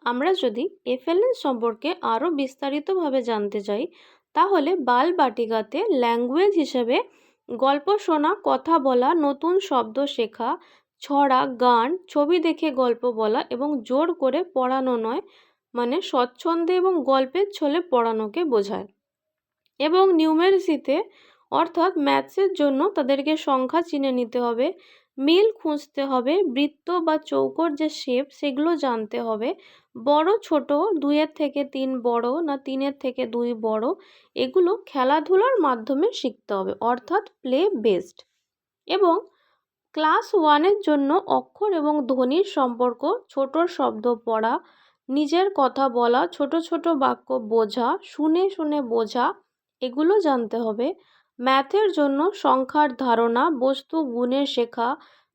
আমরা যদি এফএলএন সম্পর্কে আরও বিস্তারিতভাবে জানতে চাই, তাহলে বালবাটিকাতে ল্যাঙ্গুয়েজ হিসেবে গল্প শোনা, কথা বলা, নতুন শব্দ শেখা, ছড়া, গান, ছবি দেখে গল্প বলা এবং জোর করে পড়ানো নয়, মানে স্বচ্ছন্দে এবং গল্পের ছলে পড়ানোকে বোঝায়। এবং নিউমেরিসিতে অর্থাৎ ম্যাথসের জন্য তাদেরকে সংখ্যা চিনে নিতে হবে, মিল খুঁজতে হবে, বৃত্ত বা চৌকোর যে শেপ সেগুলো জানতে হবে, বড় ছোট, 2-এর থেকে 3 বড় না 3-এর থেকে 2 বড়, এগুলো খেলাধুলার মাধ্যমে শিখতে হবে, অর্থাৎ প্লে বেসড। এবং ক্লাস 1-এর জন্য অক্ষর এবং ধ্বনির সম্পর্ক, ছোট শব্দ পড়া, নিজের কথা বলা, ছোট ছোট বাক্য বোঝা, শুনে শুনে বোঝা, এগুলো জানতে হবে। ম্যাথের জন্য সংখ্যার ধারণা, বস্তু গুণে শেখা,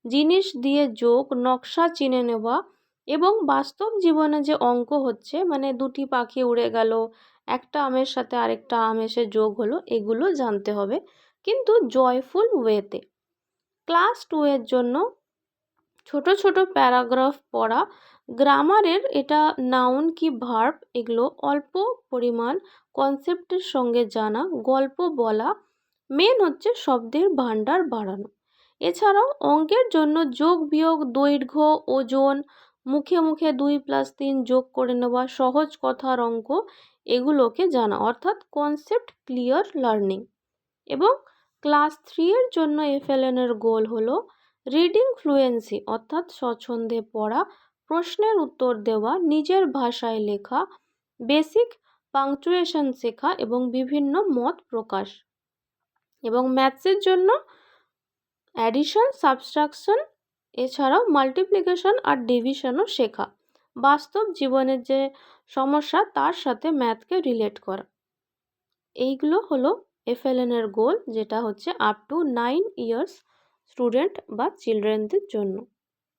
জিনিস দিয়ে যোগ, নকশা চিনে নেওয়া এবং বাস্তব জীবনে যে অঙ্ক হচ্ছে, মানে দুটি পাখি উড়ে গেল, একটা আমের সাথে আরেকটা আম এসে যোগ হলো, এগুলো জানতে হবে, কিন্তু জয়ফুল ওয়েতে। ক্লাস 2-এর জন্য ছোট ছোট প্যারাগ্রাফ পড়া, গ্রামারের এটা নাউন কি ভার্ব এগুলো অল্প পরিমাণ কনসেপ্টের সঙ্গে জানা, গল্প বলা, মেন হচ্ছে শব্দের ভাণ্ডার বাড়ানো। এছাড়াও অঙ্কের জন্য যোগ বিয়োগ, দৈর্ঘ্য, ওজন, মুখে মুখে 2+3 যোগ করে নেওয়া, সহজ কথার অঙ্ক, এগুলোকে জানা, অর্থাৎ কনসেপ্ট ক্লিয়ার লার্নিং। এবং ক্লাস 3-এর জন্য এফএলএন-এর গোল হলো রিডিং ফ্লুয়েন্সি, অর্থাৎ স্বচ্ছন্দে পড়া, প্রশ্নের উত্তর দেওয়া, নিজের ভাষায় লেখা, বেসিক পাংচুয়েশন শেখা এবং বিভিন্ন মত প্রকাশ। এবং ম্যাথসের জন্য অ্যাডিশন, সাবট্রাকশন, এছাড়াও মাল্টিপ্লিকেশন আর ডিভিশনও শেখা, বাস্তব জীবনের যে সমস্যা তার সাথে ম্যাথকে রিলেট করা। এইগুলো হলো এফএলএন-এর গোল, যেটা হচ্ছে আপ টু 9 ইয়ার্স স্টুডেন্ট বা চিলড্রেনদের জন্য।